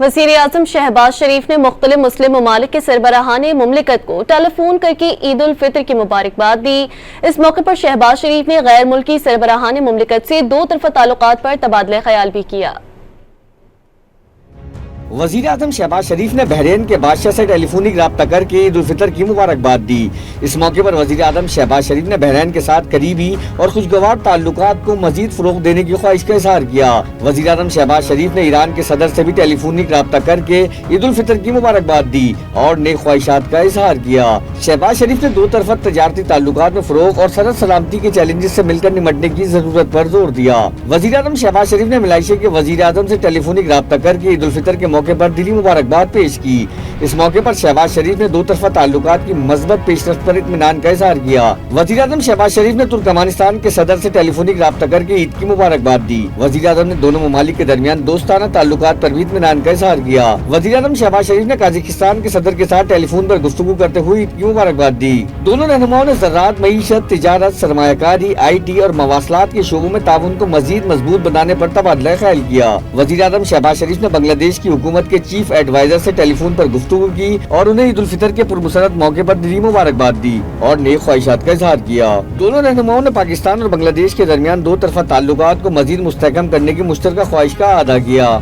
وزیر اعظم شہباز شریف نے مختلف مسلم ممالک کے سربراہان مملکت کو ٹیلی فون کر کے عید الفطر کی مبارکباد دی۔ اس موقع پر شہباز شریف نے غیر ملکی سربراہان مملکت سے دو طرفہ تعلقات پر تبادلہ خیال بھی کیا۔ وزیر اعظم شہباز شریف نے بحرین کے بادشاہ سے ٹیلی فونک رابطہ کر کے عید الفطر کی مبارکباد دی۔ اس موقع پر وزیر اعظم شہباز شریف نے بحرین کے ساتھ قریبی اور خوشگوار تعلقات کو مزید فروغ دینے کی خواہش کا اظہار کیا۔ وزیر اعظم شہباز شریف نے ایران کے صدر سے بھی ٹیلی فونک رابطہ کر کے عید الفطر کی مبارکباد دی اور نیک خواہشات کا اظہار کیا۔ شہباز شریف نے دو طرفہ تجارتی تعلقات میں فروغ اور سرحد سلامتی کے چیلنجز سے مل کر نمٹنے کی ضرورت پر زور دیا۔ وزیر اعظم شہباز شریف نے ملائیشیا کے وزیر اعظم سے ٹیلی فونک رابطہ کر کے عید الفطر کے موقع پر دلی مبارکباد پیش کی۔ اس موقع پر شہباز شریف نے دو طرفہ تعلقات کی مثبت پیش رفت پر اطمینان کا اظہار کیا۔ وزیر اعظم شہباز شریف نے ترکمانستان کے صدر سے ٹیلی فونک رابطہ کر کے عید کی مبارکباد دی۔ وزیر اعظم نے دونوں ممالک کے درمیان دوستانہ تعلقات پر بھی اطمینان کا اظہار کیا۔ وزیر اعظم شہباز شریف نے قازقستان کے صدر کے ساتھ ٹیلی فون پر گفتگو کرتے ہوئے عید کی مبارکباد دی۔ دونوں رہنماؤں نے زراعت، معیشت، تجارت، سرمایہ کاری، آئی ٹی اور مواصلات کے شعبوں میں تعاون کو مزید مضبوط بنانے پر تبادلہ خیال کیا۔ وزیر اعظم شہباز شریف نے بنگلہ دیش کی حکومت کے چیف ایڈوائزر سے ٹیلی فون پر گفتگو کی اور انہیں عید الفطر کے پرمسرت موقع پر دلی مبارکباد دی اور نیک خواہشات کا اظہار کیا۔ دونوں رہنماؤں نے پاکستان اور بنگلہ دیش کے درمیان دو طرفہ تعلقات کو مزید مستحکم کرنے کی مشترکہ خواہش کا اعادہ کیا۔